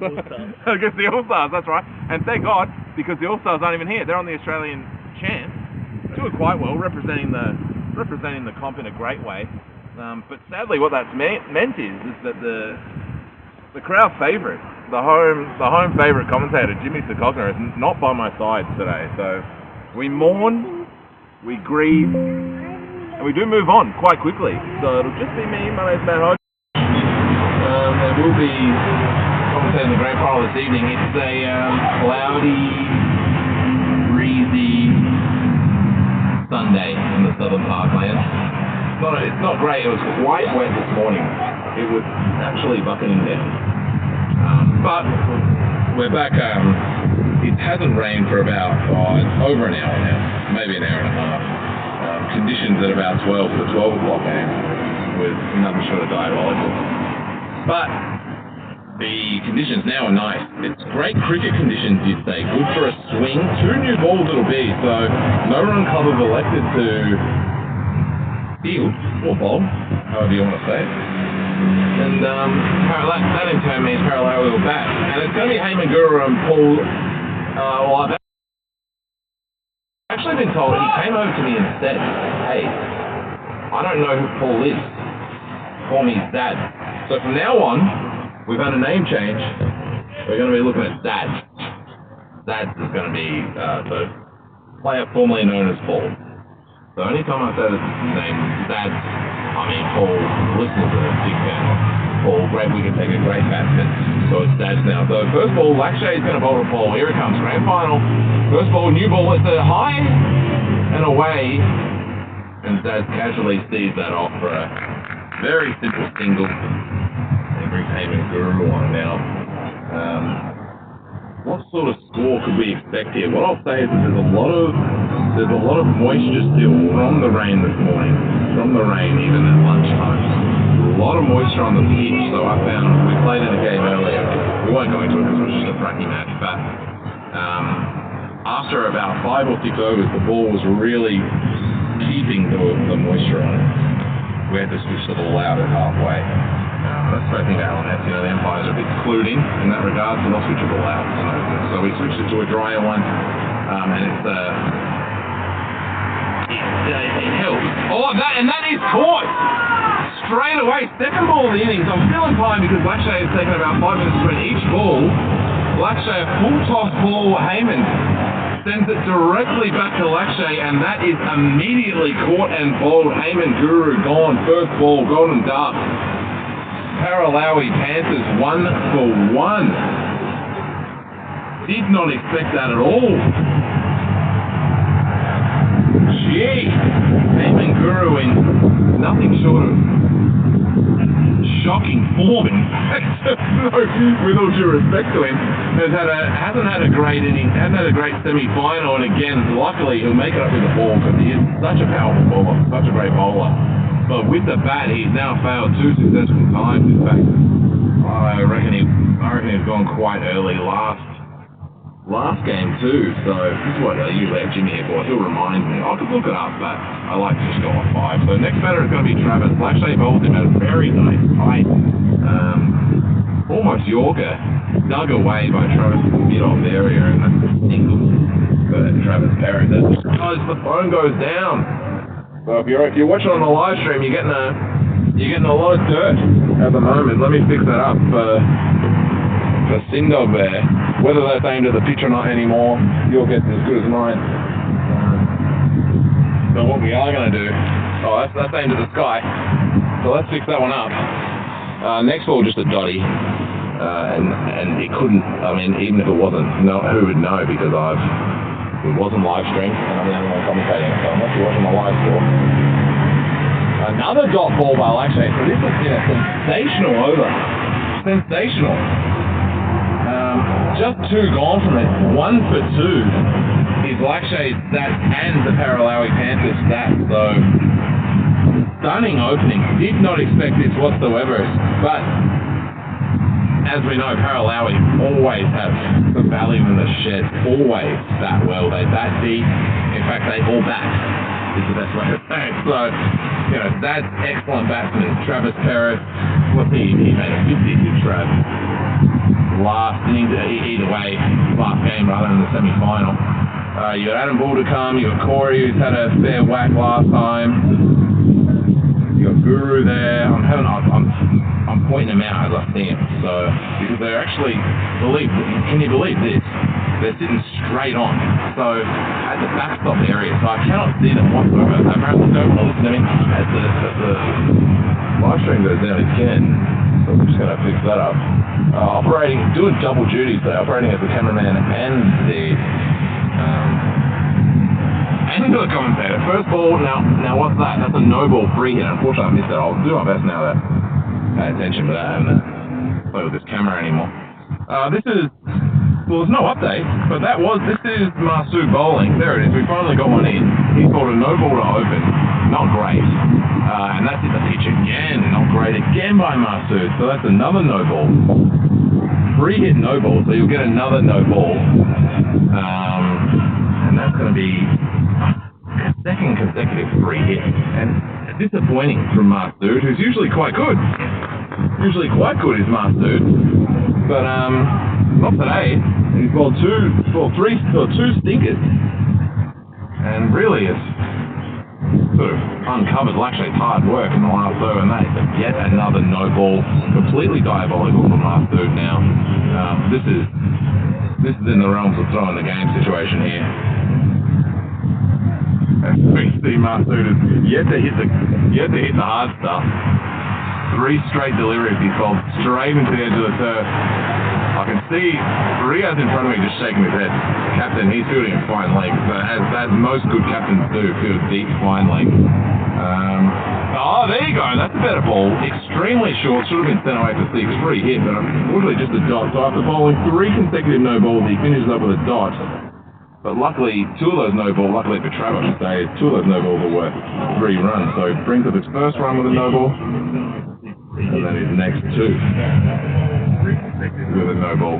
Against the All-Stars, that's right. And thank God, because the All-Stars aren't even here. They're on the Australian champ, doing quite well, representing the comp in a great way. But sadly, what that's meant is that the crowd favourite, the home favourite commentator, Jimmy Sakogner, is not by my side today. So we mourn, we grieve, and we do move on quite quickly. So it'll just be me. My name's Matt Hodgy. There will be commentating the grand final this evening. It's a cloudy, breezy Sunday in the southern parklands. It's not great. It was quite wet this morning. It was actually bucketing down. But we're back. It hasn't rained for about over an hour now, maybe an hour and a half. Conditions at about 12 for the 12 o'clock game with nothing short of diabolical. But the conditions now are nice. It's great cricket conditions, you'd say. Good for a swing. 2 new balls it'll be, so no run club have elected to field or bowl, however you want to say it. And that in turn means Paralowie will bat. And it's going to be Heyman Guru and Paul. I've actually been told, he came over to me and said, hey, I don't know who Paul is. Call me Dad. So from now on, we've had a name change. We're going to be looking at Dad. Dad is going to be the player formerly known as Paul. So anytime I say this name, Dad, I mean Paul, listeners are a big fan. Paul, great wicket taker, great batsman. So it's Dad's now. So first ball, Lakshay is going to bowl to Paul. Here it comes, grand final. First ball, new ball, it's a high and away. And Dad casually sees that off for a very simple single. And brings Heyman Guru on now. What sort of score could we expect here? What I'll say is that there's a lot of moisture still from the rain this morning. From the rain, even at lunchtime. A lot of moisture on the pitch, so I found we played in a game earlier. We weren't going to it because it was just a fracky match, but after about 5 or 6 overs, the ball was really keeping the moisture on it. We had to switch the ball out at halfway. That's the thing about Alan, the umpires are a bit clued in that regard, so they'll switch the ball out. So we switched it to a drier one, and it helps. Oh, that is caught! Straight away, second ball of the innings. I'm still in time because Lakshay has taken about 5 minutes to win each ball. Lakshay, a full toss ball, Heyman sends it directly back to Lakshay, and that is immediately caught and bowled. Heyman Guru gone, first ball, golden duck. Paralowie Panthers 1 for 1. Did not expect that at all. Gee, Heyman Guru in nothing short of shocking form. With all due respect to him, hasn't had a great inning, hasn't had a great semi-final, and again, luckily he'll make it up with the ball because he is such a powerful bowler, such a great bowler. But with the bat, he's now failed 2 successful times. In fact, I reckon he's gone quite early last game too. So this is what I usually have Jimmy here for. He'll remind me. I could look it up, but I like to just go on 5. So next batter is going to be Travis. Lakshay bowls him at a very nice height, almost Yorker, dug away by Travis in the mid-off area, and that's a single for Travis Perry. As the phone goes down. So if you're watching on the live stream, you're getting a lot of dirt at the moment. Let me fix that up for Sindog there. Whether that's aimed at the pitch or not anymore, your guess is as good as mine. But what we are going to do, that's aimed at the sky. So let's fix that one up. Next ball, just a dotty. And it couldn't, even if it wasn't, who would know, because it wasn't live stream, and I'm the only one commentating, so I'm actually watching my live score. Another dot ball by Lakshay, so this has been a sensational over. Sensational. Just 2 gone from it. 1 for 2 is Lakshay's stat and the Paralowie Panthers stat, so stunning opening. Did not expect this whatsoever, but as we know, Paralowie always have the value in the shed, always bat well. They bat deep. In fact, they all bat, is the best way to say it. So, that's excellent batsman. Travis Perez, he made a 50 to Trav. last innings, either way, last game rather than the semi-final. You got Adam Bull to come, you got Corey who's had a fair whack last time. You got Guru there. I'm pointing them out as I see them. So because they're actually can you believe this? They're sitting straight on. So at the backstop area, so I cannot see them whatsoever. They apparently don't want to listen to me as the live stream goes down again. So I'm just going to fix that up. Doing double duties today, operating as the cameraman and the commentator. First ball, now what's that? That's a no ball free hit. Unfortunately I missed that. I'll do my best now to pay attention to that and play with this camera anymore. There's no update, but this is Masood bowling. There it is, we finally got one in. He bowled a no ball to open, not great. And that's hit the pitch again, not great again by Masood. So that's another no ball. Free hit no ball, so you'll get another no ball. And that's going to be a second consecutive free hit. And disappointing from Masood, who's usually quite good. Usually quite good is Masood. But not today. He's bowled two stinkers. And really it's sort of uncovered Lakshay's hard work in the last over, and that is yet another no ball. Completely diabolical from Masood now. This is in the realms of throwing the game situation here. And we see Masood has yet to hit the hard stuff. 3 straight deliveries he's bowled straight into the edge of the turf. I can see Riaz in front of me just shaking his head. Captain, he's fielding in fine leg, as most good captains do, field deep fine leg. There you go, that's a better ball. Extremely short, should have been sent away for 6, free hit, but unfortunately just a dot. So after bowling 3 consecutive no balls, he finishes up with a dot. But luckily, 2 of those no balls, luckily for Trav, I should say, 2 of those no balls are worth 3 runs. So brings up his first run with a no ball, and then his next 2 with a no ball.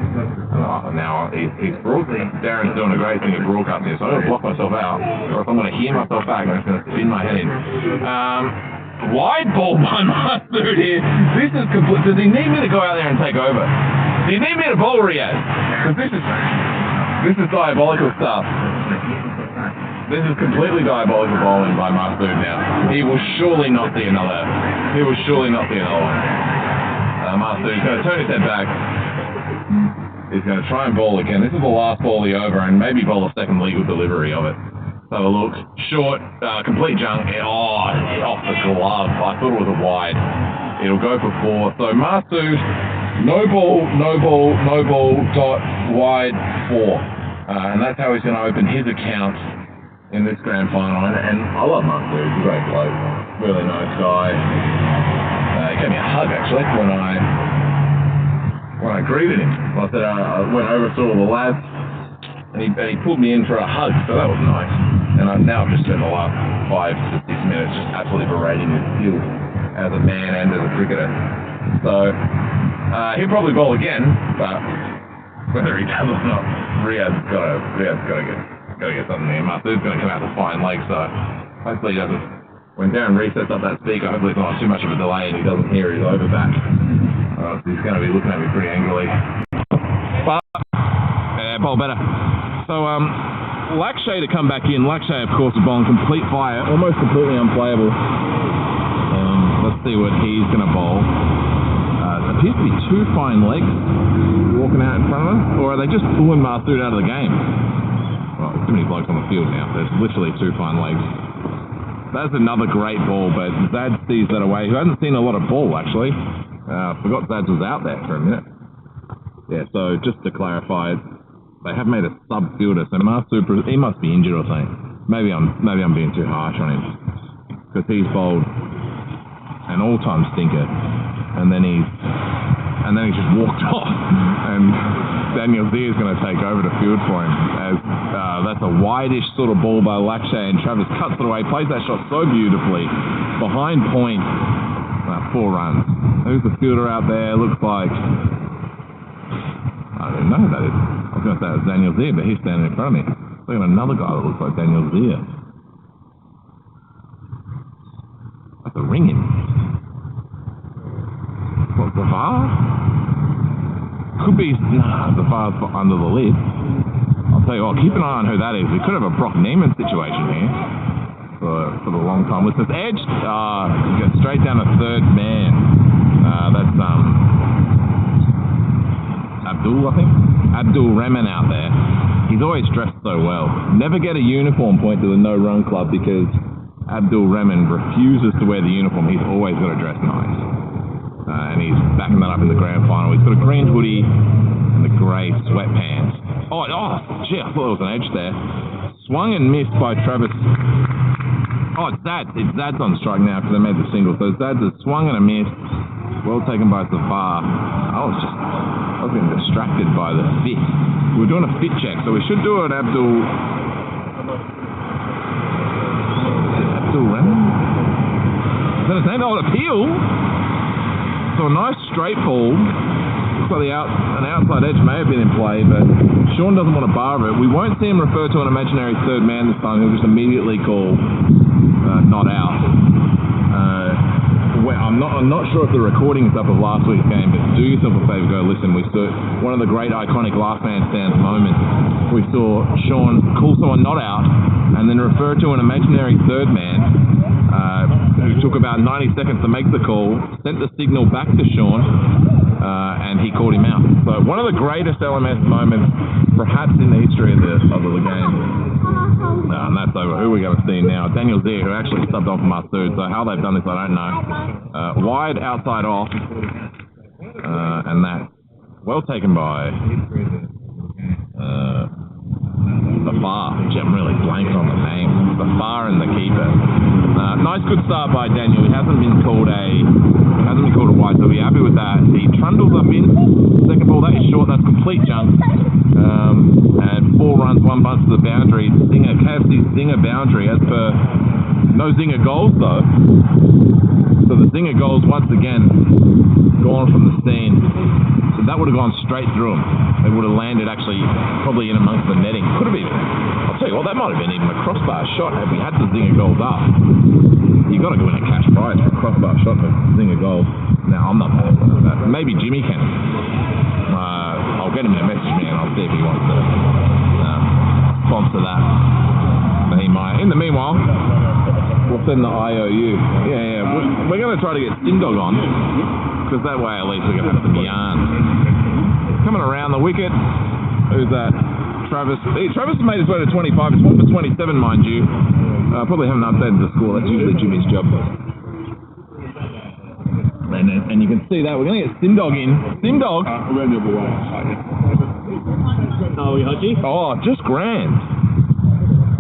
Now he's broadcasting. Darren's doing a great thing at broadcasting, so I don't block myself out, or if I'm going to hear myself back, I'm just going to spin my head in. Wide ball by Masood here. This is complete. Does he need me to go out there and take over? Do you need me to bowl Riaz? Because this is diabolical stuff. This is completely diabolical bowling by Masood now. He will surely not see another. one. Masood's going to turn his head back. He's going to try and bowl again. This is the last ball of the over, and maybe bowl a second legal delivery of it. Let's have a look. Short, complete junk. Off the glove. I thought it was a wide. It'll go for 4. So Masood, no ball, dot, wide, 4. And that's how he's going to open his account in this grand final. And I love Masood. He's a great bloke. Really nice guy. He gave me a hug actually when I greeted him. I said I went over to all the lads, and he pulled me in for a hug, so that was nice. And now I've just spent the last 5 to 6 minutes just absolutely berating his skills as a man and as a cricketer. So he'll probably bowl again, but whether he does or not, Riaz's got to get something there. Masood's going to come out to fine leg, so hopefully he doesn't. When Darren resets up that speaker, hopefully it's not too much of a delay and he doesn't hear his over back. He's going to be looking at me pretty angrily. But, bowl better. So, Lakshay to come back in. Lakshay, of course, is bowling complete fire, almost completely unplayable. Let's see what he's going to bowl. There appears to be 2 fine legs walking out in front of him, or are they just pulling Masood out of the game? Well, there's too many blokes on the field now. There's literally 2 fine legs. That's another great ball, but Zad sees that away, who hasn't seen a lot of ball, actually. Forgot Zad was out there for a minute. Yeah, so just to clarify, they have made a sub-fielder, so Masood, he must be injured or something. Maybe I'm being too harsh on him, because he's bowled an all-time stinker, and then he's just walked off, and Daniel Z is going to take over the field for him, as that's a wide-ish sort of ball by Lakshay, and Travis cuts it away, plays that shot so beautifully, behind point, 4 runs. Who's the fielder out there? Looks like, I don't even know who that is. I was going to say it was Daniel Z, but he's standing in front of me. Look at another guy that looks like Daniel Z. That's a ringing. What, Gavar? Could be the far under the lid. I'll tell you what, keep an eye on who that is. We could have a Brock Neiman situation here for the long time listeners. Edge, get straight down to third man. That's Abdul, I think. Abdul Remen out there. He's always dressed so well. Never get a uniform point to the no run club because Abdul Remen refuses to wear the uniform. He's always got to dress nice. And he's backing that up in the grand final. He's got a green hoodie and the grey sweatpants. Oh, gee, I thought there was an edge there. Swung and missed by Travis. Oh, it's Zads. It's Zads on strike now because they made the single. So Zads has swung and a miss. Well taken by Zafar. I was getting distracted by the fit. We were doing a fit check, so we should do an Abdul Remen? Is that his name? Oh, appeal. So a nice straight ball. Looks like an outside edge may have been in play, but Sean doesn't want to bar it. We won't see him refer to an imaginary third man this time. He'll just immediately call not out. I'm not sure if the recording is up of last week's game, but do yourself a favour, go listen. We saw one of the great iconic last man stands moments. We saw Sean call someone not out and then refer to an imaginary third man who took about 90 seconds to make the call, sent the signal back to Sean, and he called him out. So one of the greatest LMS moments perhaps in the history of the game. And that's over. Who are we going to see now? Daniel Zia, who actually subbed off Masood. So how they've done this, I don't know. Wide, outside off. And that's well taken by Zafar. I'm really blank on the name. Zafar and the keeper. Nice good start by Daniel. He hasn't been called a wide, so we're happy with that. He trundles up in. Second ball, that is short. That's complete junk. And 4 runs, 1 bunt to the boundary. KFC's Zinger boundary, as per no Zinger goals though. So the Zinger goals once again gone from the scene. So that would have gone straight through him. It would have landed actually probably in amongst the netting. Could have even. I'll tell you what, that might have been even a crossbar shot had we had the Zinger goals up. You got to go in a cash prize for a crossbar shot for Zinger goals. Now I'm not mad at that. Maybe Jimmy can. I'll get him to message me and I'll see if he wants to sponsor that. But he might. In the meanwhile, we'll send the IOU. Yeah. We're going to try to get Sindog on, because that way at least we're going to have some yarn. Coming around the wicket, who's that? Travis. Travis made his way to 25. It's 1 for 27, mind you. Probably haven't updated the score. That's usually Jimmy's job. And you can see that we're going to get Sindog in. Sindog. Around the other way. Are we Hodgy? Oh, just grand.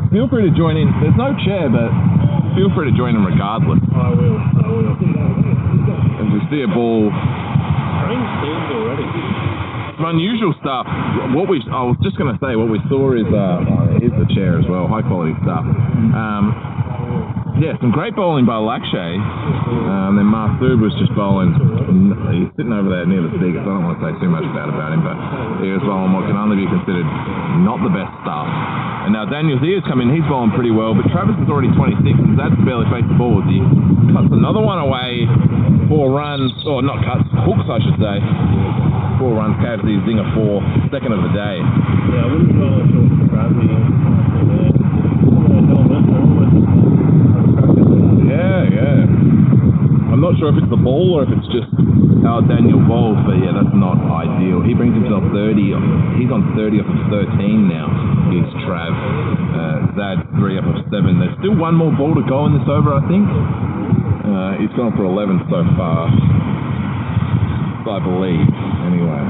Feel free to join in. There's no chair, but feel free to join in regardless. I will. As we see a ball. Strange scenes already. Some unusual stuff. I was just going to say, what we saw is here's the chair as well. High quality stuff. Yeah, some great bowling by Lakshay. And then Masood was just bowling. He's sitting over there near the speaker, so I don't want to say too much about him, but he was bowling what can only be considered not the best stuff. And now Daniel Zia's come in, he's bowling pretty well, but Travis is already 26 and that's barely faced the ball. He cuts another one away, 4 runs, or not cuts, hooks I should say. 4 runs, KFC Zinger 4, second of the day. Yeah, I wouldn't go to gravity. Yeah. I'm not sure if it's the ball or if it's just how Daniel bowls, but yeah, that's not ideal. He brings himself 30. He's on 30 off of 13 now. He's Trav. Zad 3 off of 7. There's still 1 more ball to go in this over, I think. He's gone for 11 so far, I believe. Anyway.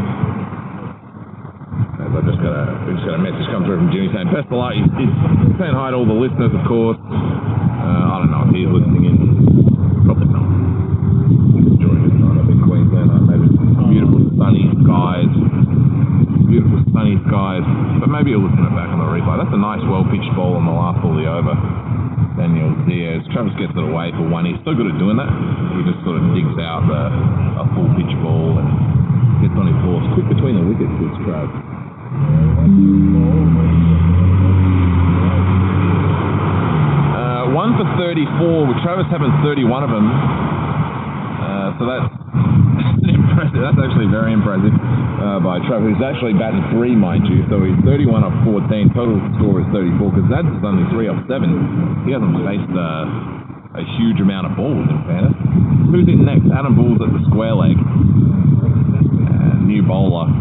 I just got a message come through from Jimmy saying best of luck. He's saying hi to all the listeners, of course. I don't know if he's listening in. Probably not. He's enjoying his time up in Queensland. Maybe beautiful sunny skies. But maybe he'll listen to it back on the replay. That's a nice, well-pitched ball on the last ball of the over. Daniel Zia. Travis gets it away for 1. He's so good at doing that. He just sort of digs out a full pitch ball and gets on his horse. Quick between the wickets, this Trav. 1 for 34, with Travis having 31 of them. So that's an impressive. That's actually very impressive by Trevor, who's actually batting 3, mind you. So he's 31 off 14. Total score is 34 because Zad's is only 3 off 7. He hasn't faced a huge amount of balls, in fairness. Who's in next? Adam Bull's at the square leg. New bowler.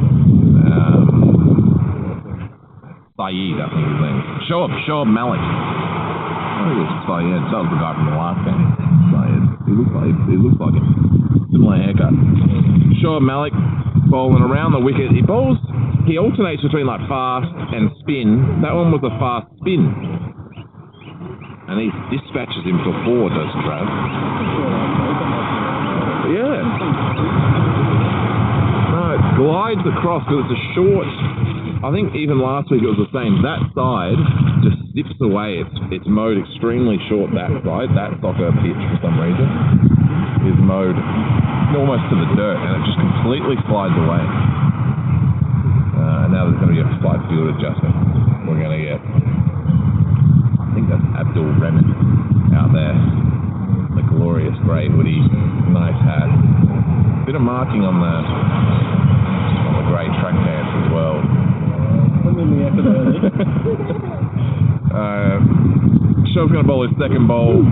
Saeed, I think his name is. Shoaib Malik. I think it's Saeed. That was the guy from the last game. Saeed. He looks like him. Similar haircut. Shoaib Malik bowling around the wicket. He alternates between like fast and spin. That one was a fast spin. And he dispatches him for 4, does Trav. Yeah. No, it glides across because it's a short. I think even last week it was the same. That side just zips away. It's mowed extremely short, that side. That soccer pitch, for some reason, is mowed almost to the dirt, and it just completely slides away. And now there's going to be a slight field adjustment. We're going to get, I think that's Abdul Rehman out there. The glorious grey hoodie, nice hat. Bit of marking on the grey track pants as well. Shoaib's going to bowl his second bowl.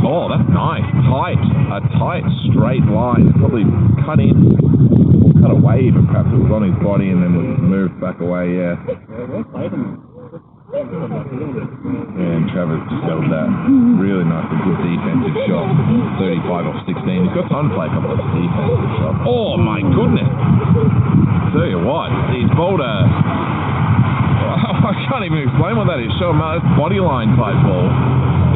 Oh, that's nice. A tight, straight line. Probably cut in, or cut away, but perhaps it was on his body and then was moved back away, yeah. And Travis just held that really nice, a good defensive shot. 35 off 16. He's got time to play a couple of defensive shots. Oh my goodness! Tell you what, he's bowled a... I can't even explain what that is. Show him this body line type ball.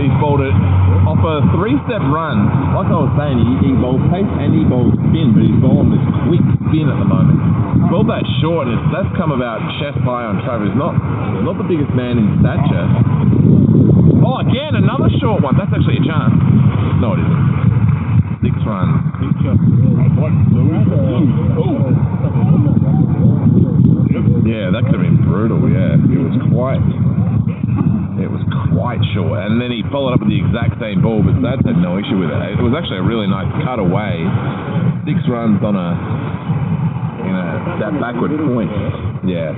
He's bowled it off a 3-step run. Like I was saying, he bowls pace and he bowls spin, but he's bowling this quick spin at the moment. He's bowled that short, and that's come about chest high on Travis. Not the biggest man in stature. Oh, again, another short one. That's actually a chance. No, it isn't. 6 runs. Yeah, that could have been brutal, yeah. It was quite short. And then he followed up with the exact same ball, but Zad had no issue with it. It was actually a really nice cut away. 6 runs on that backward point. Yeah.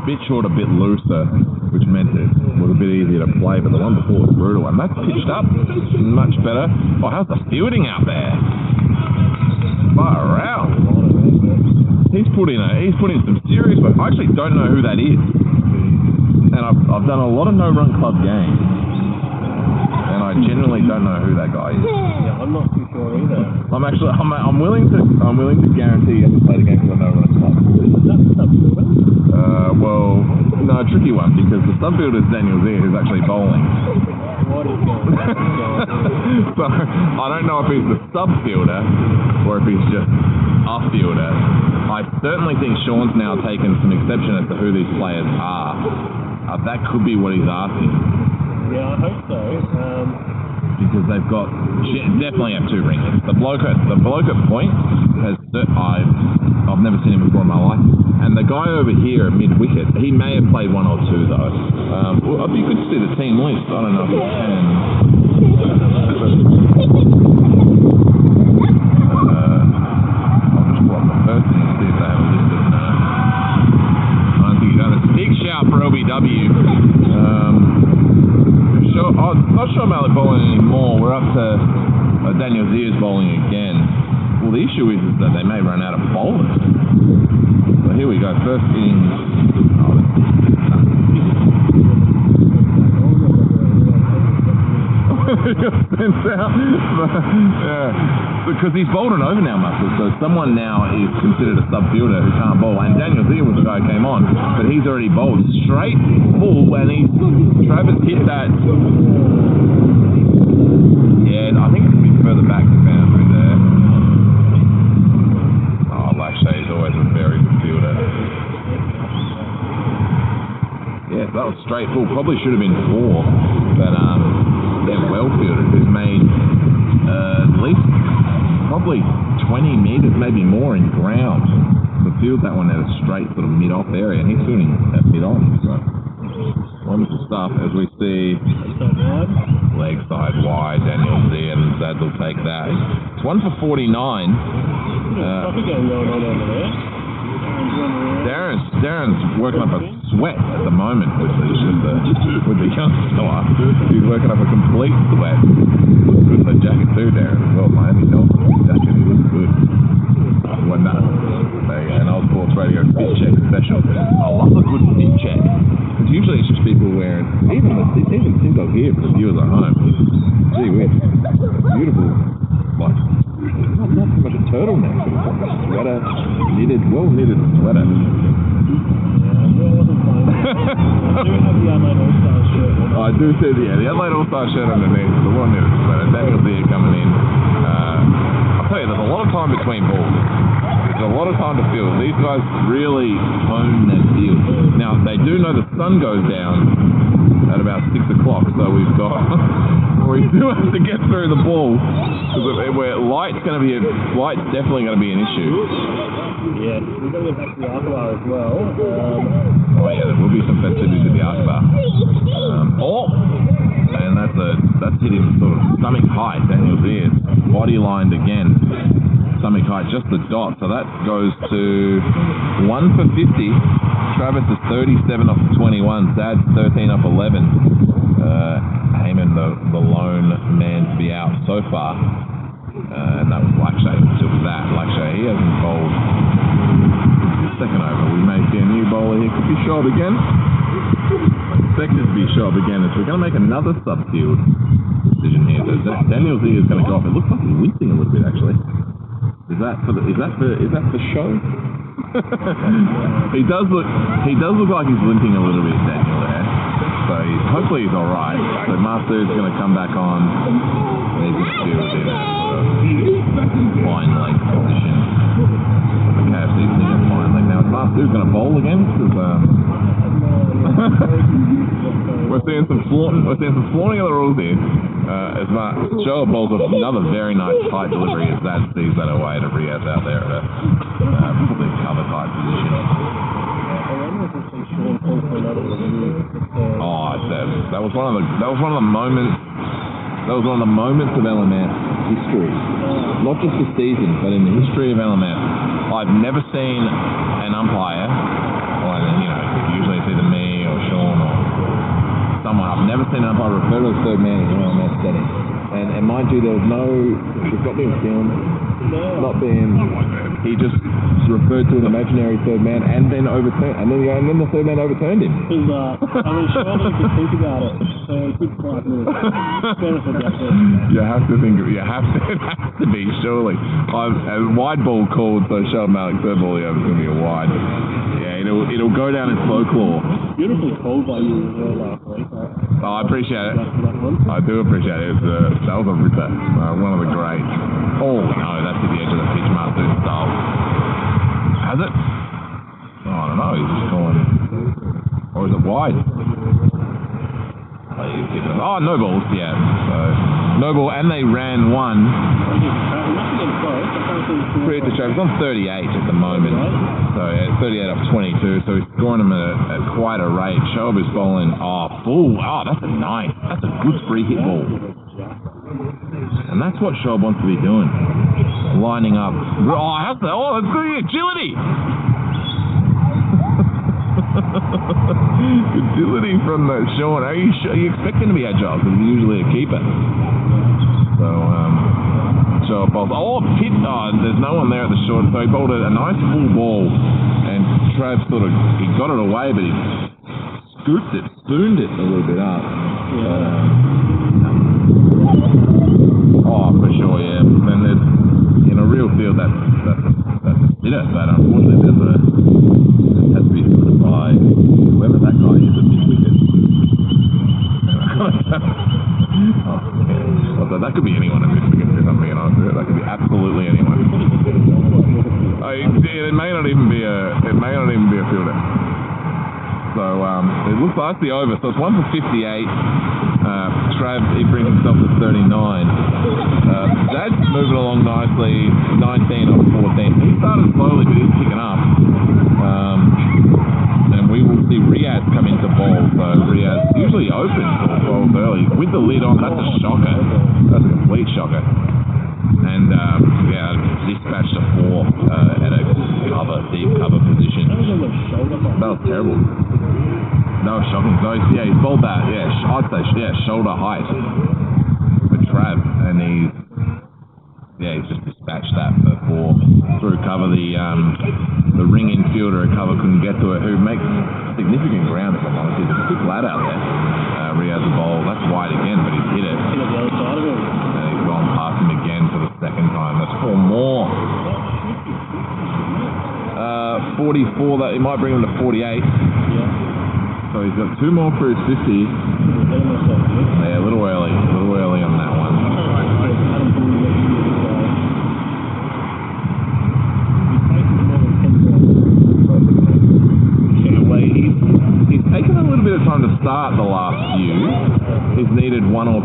Bit short, a bit looser, which meant it was a bit easier to play, but the one before was brutal. And that's pitched up much better. Oh, how's the fielding out there? Far out. He's put in some serious work. I actually don't know who that is. And I've done a lot of no-run club games. And I generally don't know who that guy is. Yeah, I'm not too sure either. I'm willing to guarantee he hasn't played a game for the no-run club. Is that sub-fielder? Well, no, a tricky one, because the sub-fielder is Daniel Zia, who's actually bowling. What is going on? So, I don't know if he's the sub-fielder, or if he's just a fielder. I certainly think Sean's now taken some exception as to who these players are. That could be what he's asking. Yeah, I hope so. Because they've got definitely have 2 ringers. The bloke at point has I've never seen him before in my life. And the guy over here mid wicket, he may have played 1 or 2 though. Well, it'd be good to see the team list. I don't know if it can. I'll just pull up the first thing and see if they have a list of. I don't think he does. Big shout for LBW. Not sure Malik bowling anymore. We're up to Daniel Zia's bowling again. Well, the issue is that they may run out of bowlers. So here we go. First innings. Yeah, because he's bowled an over now, Muscle. So someone now is considered a sub-fielder who can't bowl. And Daniel Zia was the guy who came on, but he's already bowled straight full, and Travis hit that. Yeah, I think it could be further back to boundary there. Oh, Lachey is always a very good fielder. Yeah, so that was straight full. Probably should have been 4, but they're well fielded. Who's made at least probably 20 metres, maybe more in ground. To field that one at a straight sort of mid-off area, and he's fielding at mid-on. So wonderful stuff as we see. Leg side wide, Daniel Zia, and Zad will take that. It's 1 for 49. soccer game going on over there. Darren's working up a sweat at the moment with the young fella. He's working up a complete sweat. Looks good in the jacket too, Darren, as well. Miami Dolphins jacket, he looks good. Well, no. An Ozsports Radio fit check special. I love a good fit check. Because usually it's just people wearing, even Cinco here for the viewers at home. Gee whiz. Beautiful, like, not so much a turtleneck, but it's like a sweater, well-knitted sweater. I do see the Adelaide All-Star shirt underneath, the well-knitted sweater. Daniel's here coming in. I'll tell you, there's a lot of time between balls. There's a lot of time to field. These guys really hone that field. Now, they do know the sun goes down at about 6 o'clock, so we do have to get through the ball. Where light's definitely going to be an issue. Yeah, we've got to get back to the Akbar as well. Oh yeah, there will be some festivities at the Akbar. And that's hit him sort of stomach height. Daniel's ears body lined again. Stomach height, just the dot. So that goes to 1 for 50. Travis is 37 off 21. Zad's 13 off 11. Heyman, the lone man to be out so far. And that was Lakshay who took that. Lakshay, he hasn't bowled his second over. We may see a new bowler here. Could be Shoaib again. Expected to be Shoaib again. As we're going to make another subfield decision here. So Daniel's ear is going to go off. It looks like he's wincing a little bit actually. Is that for show? He does look like he's limping a little bit, Daniel there. So hopefully he's all right. So Master's going to come back on. He's going to field in a fine leg position. The KFC's in a fine leg. Now Master's going to bowl again because we're seeing some flaunting of the rules here. As Shoaib bowls another very nice tight delivery as that sees that away to Riaz out there at a probably cover tight position. Oh, that was one of the moments of LMF history. Not just the season, but in the history of LMF. I've never seen an umpire, usually it's either me or Sean or someone. I've never seen an umpire refer to the third man in an LMF setting. And mind you, there was it's not being filmed, not being, he just referred to an imaginary third man and then overturned, and then the third man overturned him. Surely you could think about it. So a good 5 minutes. You have to think, it has to be, surely. A wide ball called, so Shoaib Malik, third ball over is going to be a wide. Yeah, it'll go down in slow claw. Beautifully called by you as well last week. Oh, I appreciate it. I do appreciate it. That was a ripper. One of the greats. Oh, no, that's at the edge of the pitch, Martin style. Has it? Oh, I don't know. He's just calling. Or is it wide? Oh, no balls, yeah. So, no ball, and they ran one. Free to Travis on 38 at the moment. So, 38 off 22. So, he's scoring him at quite a rate. Shoaib is bowling. Full. That's a good free hit ball. And that's what Shoaib wants to be doing. Lining up. That's good agility. Agility from Sean. Are you expecting to be agile? Because he's usually a keeper. So, Shoaib bowls. There's no one there at the short. So he bowled a nice full ball. And Trav he got it away, but he scooped it, spooned it a little bit up. For sure, yeah. And there's, in a real field, that's a spitter, but unfortunately it has to be fielded by whoever that guy is at this wicket. So that could be anyone at this wicket, if I'm being honest with it. That could be absolutely anyone. It may not even be a fielder. So it looks like the over. So it's 1 for 58. Trav, he brings himself to 39. Zad's moving along nicely. 19 off 14. He started slowly, but he's picking up. And we will see Riaz come into bowl. So Riaz usually opens bowls early with the lid on. That's a shocker. That's a complete shocker. And yeah, dispatched a 4 at a deep cover position. That was terrible. That was shocking. So yeah, he's bowled that. Yeah, I'd say shoulder height for Trav, and he's just dispatched that for 4 through cover. The ring infielder at cover couldn't get to it, who makes significant ground, if I'm honest. He's a quick lad out there. Riaz the bowl, that's wide again, but he's hit it. Hit it the other side of him. And he's gone past him again for the second time. That's 4 more. 44, that he might bring him to 48. Yeah. So he's got 2 more for his 50. Yeah, a little early on that one. He's taken a little bit of time to start the last few. He's needed 1 or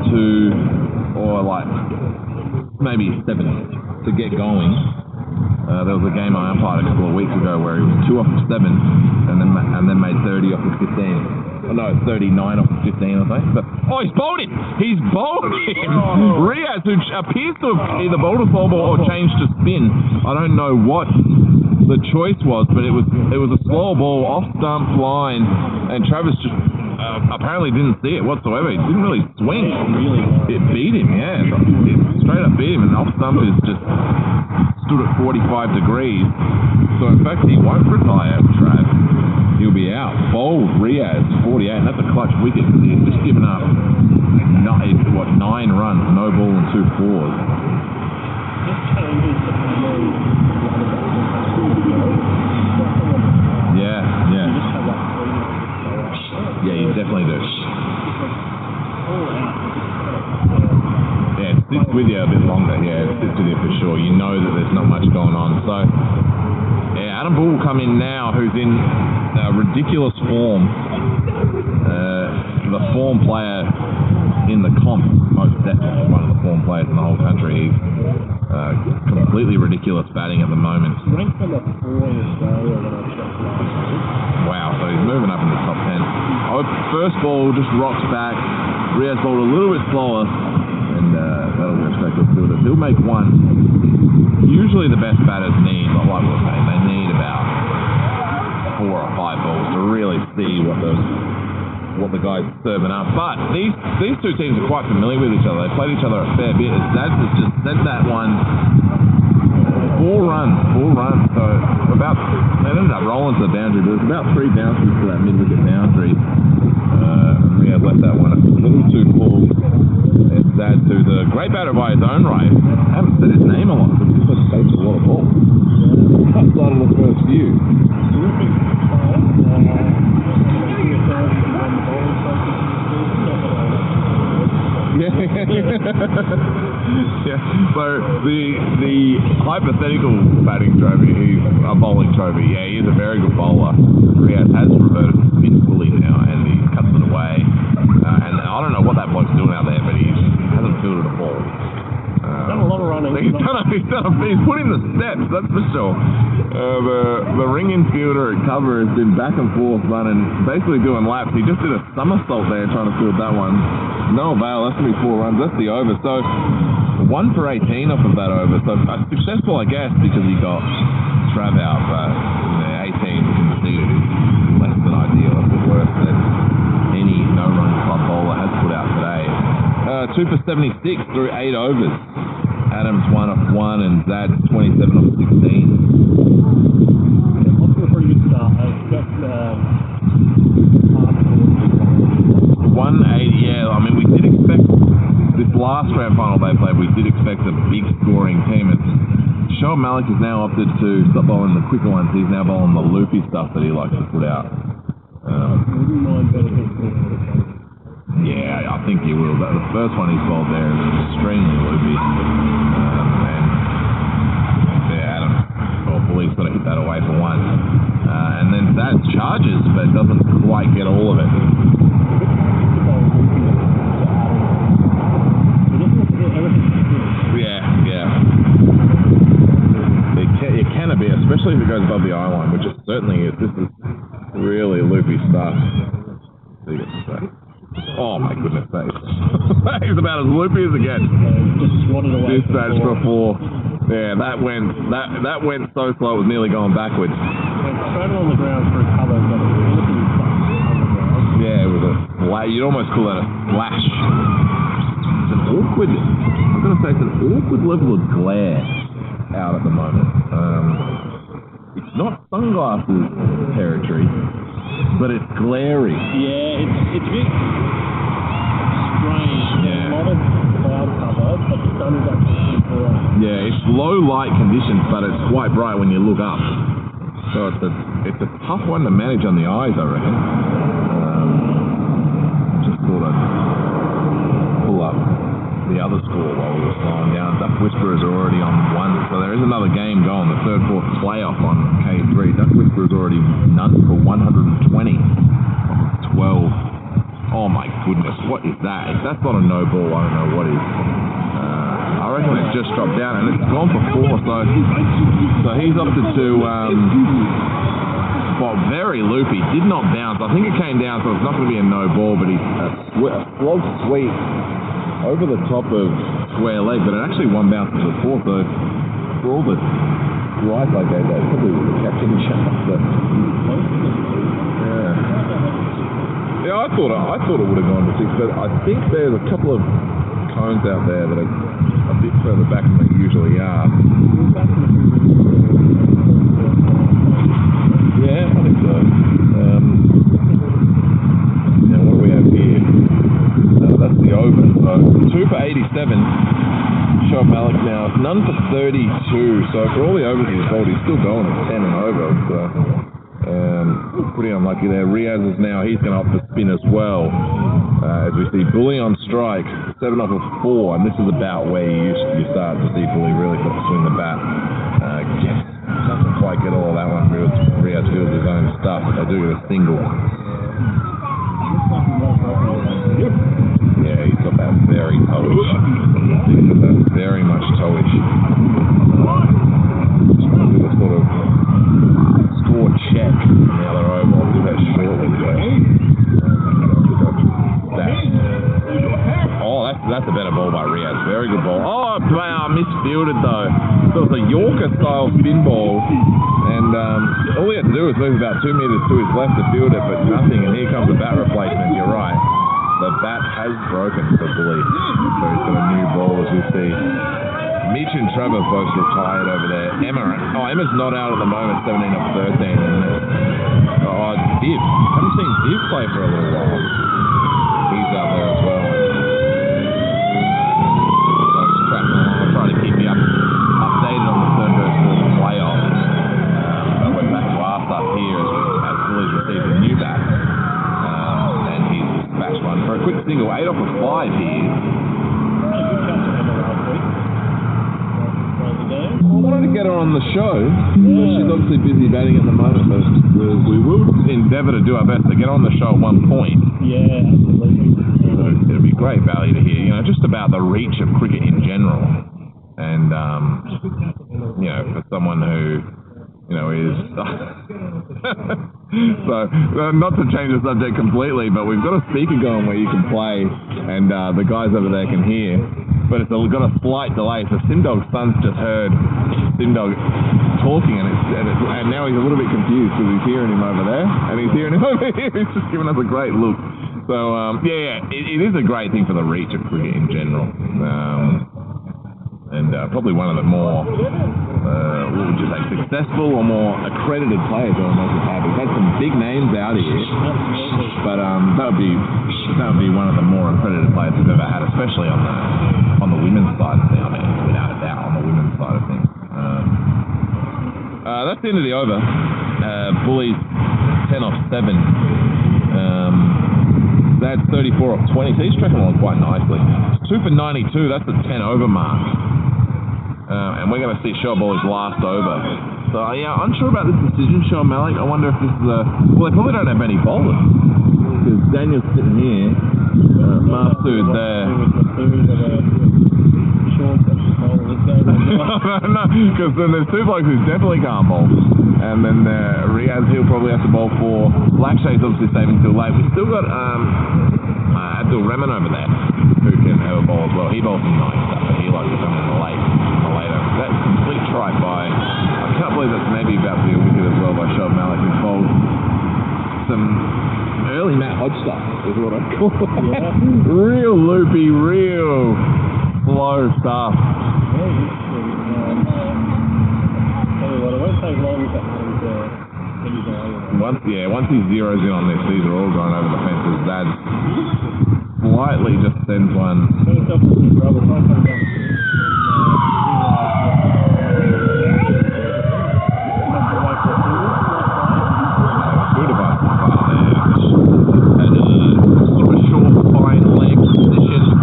2 or like maybe 7 to get going. There was a game I umpired a couple of weeks ago where he was 2 off of 7 and then made 30 off of 15. Oh no, 39 off of 15 I think. But, he's bowled him! He's bowled him! Oh. Riaz, who appears to have either bowled a slow ball or changed to spin. I don't know what the choice was, but it was a slow ball off stump line, and Travis just apparently didn't see it whatsoever. He didn't really swing. It beat him, yeah. It straight up beat him, and off stump is just stood at 45 degrees. So in fact, he won't retire, Trav. He'll be out. Bowled Riaz 48, and that's a clutch wicket because he's just given up 9 runs, no ball and 2 fours. Yeah, you definitely do. Yeah, it sits with you a bit longer. Yeah, it sits with you for sure. You know that there's not much going on. So, yeah, Adam Bull will come in now, who's in ridiculous form. The form player in the comp, most definitely one of the form players in the whole country. He's completely ridiculous batting at the moment. Wow, so he's moving up in the top 10. First ball just rocks back. Riaz bowled a little bit slower, and that'll go straight to the fielder. He'll make 1. Usually the best batters need, like we were saying, they need about 4 or 5 balls to really see what the guy's serving up. But these 2 teams are quite familiar with each other. They played each other a fair bit. Zaz has just sent that one 4 runs. So they ended up rolling to the boundary, but there's about 3 bounces to that mid-wicket boundary. Riaz left that one a little too full. And Zaz, who's a great batter by his own right. I haven't said his name a lot, but he's just faced a lot of balls. Outside of the first few. Yeah. So the hypothetical batting trophy, he's a bowling trophy. Yeah, he is a very good bowler. Riaz has reverted to spin fully now, and he cuts it away. And I don't know what that bloke's doing out there, but he hasn't fielded a ball. He's done a lot of running. He's put in the steps, that's for sure. The ring infielder at cover has been back and forth running, basically doing laps. He just did a somersault there trying to field that one. No avail, that's going to be 4 runs, that's the over. So 1 for 18 off of that over. So successful, I guess, because he got Trav out, but 18 conceded is less than ideal. That's the worst that any no-run club bowler has put out today. 2 for 76 through 8 overs. Adams 1 off 1 and Zad 27 off 16. Off to a pretty good start. I expect 180, yeah. I mean, we did expect this last grand final they played. We did expect a big scoring team. Shoaib Malik has now opted to stop bowling the quicker ones. He's now bowling the loopy stuff that he likes to put out. Yeah, I think he will. The first one he's bowled there is extremely loopy. Adam Bully's got to hit that away for 1. And then that charges, but doesn't quite get all of it. Yeah. It can be, especially if it goes above the eye line, which it certainly is. This is really loopy stuff. So you get to say. Oh my goodness, that is about as loopy as it gets. Just swatted away. Dispatch before. Yeah, that went so slow it was nearly going backwards. Went straight on the ground for a cover, but it was looking flat. Yeah, it was a flash. You'd almost call that a flash. It's an awkward, I'm going to say it's an awkward level of glare out at the moment. It's not sunglasses territory, but it's glary. Yeah, it's a bit strange. Yeah. There's a lot of cloud cover, but the sun is actually bright. Yeah, it's low light conditions, but it's quite bright when you look up. So it's a tough one to manage on the eyes, I reckon. Just thought I'd pull up the other score while we were slowing down. Duck Whisperers are already on 1, so there is another game going, the third, fourth playoff on K3. Duck Whisperers already none for 120 off of 12. Oh my goodness, what is that? If that's not a no ball, I don't know what is. I reckon it's just dropped down and it's gone for 4, so he's opted to very loopy, did not bounce. I think it came down, so it's not going to be a no ball, but he's a slog sweep over the top of square leg, but it actually one bounce to the 4, so for all the gripe I gave that, probably would have kept him shut. Yeah, I thought it would have gone to 6, but I think there's a couple of cones out there that are a bit further back than they usually are. Yeah, I think so. Now what do we have here? That's the over. So 2 for 87. Shoaib Malik now. None for 32. So for all the overs he's bowled, he's still going at 10 and over. So pretty unlucky there. Riaz is now, he's going to opt for spin as well. As we see Bully on strike, 7 off of 4, and this is about where you start to see Bully really swing the bat. Doesn't quite get all of that one. Riaz fields his own stuff, but they do get a single. Yep. Yeah, he's got that very toeish. He's got that very much toeish. Just want to do a sort of score check on the other over. I'll do that shortly. That's a better ball by Riaz. Very good ball. Oh, misfielded though. So it's a Yorker style spin ball, and all he had to do was move about 2 meters to his left to field it, but nothing. And here comes the bat replacement. You're right. The bat has broken for Bully. So he's got a new ball as we see. Mitch and Trevor both retired over there. Emma's not out at the moment, 17 off 13. Viv. Haven't seen Viv play for a little while. He's out there as well. Keep me updated on the third versus fourth playoff. But we're back to our stuff here as Bully's received a new bat. And he's bashed one for a quick single. 8 off of 5 here. I wanted to get her on the show. She's obviously busy batting at the moment, but we will endeavour to do our best to get on the show at one point. Yeah, absolutely. It'll be great value to hear, just about the reach of cricket in general. And, for someone who, is... so, not to change the subject completely, but we've got a speaker going where you can play, and the guys over there can hear, but it's got a slight delay, so Sindog's son's just heard Sindog talking, and now he's a little bit confused because he's hearing him over there, and he's hearing him over here. He's just giving us a great look. So, it is a great thing for the reach of cricket in general. And probably one of the more, what would you say, successful or more accredited players on most of the We've had some big names out here, but that would be one of the more accredited players we've ever had, especially on the women's side of things. I mean, without a doubt, on the women's side of things. That's the end of the over. Bullies 10 off 7. That's 34 off 20, so he's tracking along quite nicely. 2 for 92, that's the 10 over mark. And we're going to see Shoaib Bully's last over. So, unsure about this decision, Shoaib Malik. I wonder if this is well, they probably don't have any bowlers. Because Daniel's sitting here, Masood there. No, because then there's 2 blokes who definitely can't bowl. And then Riaz, he'll probably have to bowl for. Blackshay's obviously saving till late. We've still got Hodge stuff is what I call it. Yeah. Real loopy, real slow stuff. Tell you what, it won't take long for Adam to get his eye on it. Once he zeroes in on this, these are all going over the fences. That slightly just sends one. Got himself a good rubber, try and come down. Good about the car there. Sort of short, fine leg position.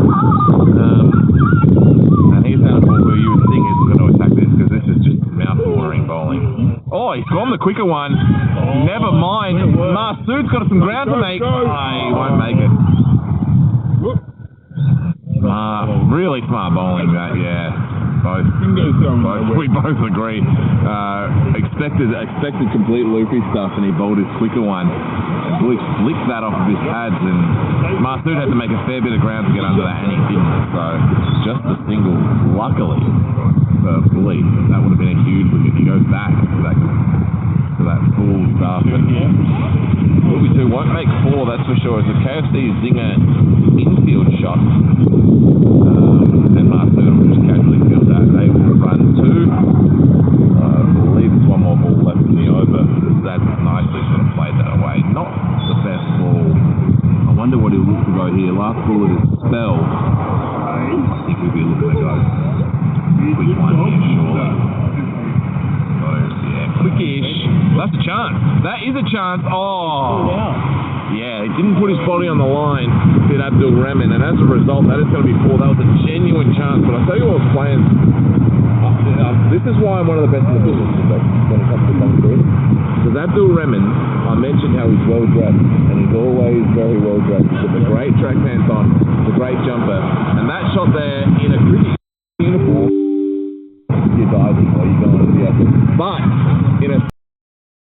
And he's had a ball who you would think is going to attack this because this is just mouth-watering bowling. Oh, he's gone the quicker one. Never mind. Masood's got some ground to make. He won't make it. Really smart bowling that, yeah. We both agree. Expected complete loopy stuff, and he bowled his quicker one. And Bully flicked that off of his pads, and Masood had to make a fair bit of ground to get under that, and he didn't. So just a single, luckily for Bully. That would have been a huge wicket. He goes back to that full stuff. Bully 2 won't make 4, that's for sure. It's a KFC Zinger infield shot. And Masood will just casually field that. They will run 2. I believe there's one more ball left in the over. That's nicely sort of played that away. Not the best ball. I wonder what he'll look to go here. Last ball of his spell. I think he'll be looking to go quick one here, surely. So, yeah, quickish. That's a chance. That is a chance. Oh. Yeah, he didn't put his body on the line, did Abdul Rahman, and as a result, that is going to be 4. That was a genuine chance. But I'll tell you what I was playing. This is why I'm one of the best in the business when it comes to coming through. Because Abdul Rahman, I mentioned how he's well dressed, and he's always very well dressed. He's got the great track pants on, the great jumper, and that shot there in a cricket uniform, you're diving or you're going to the other. But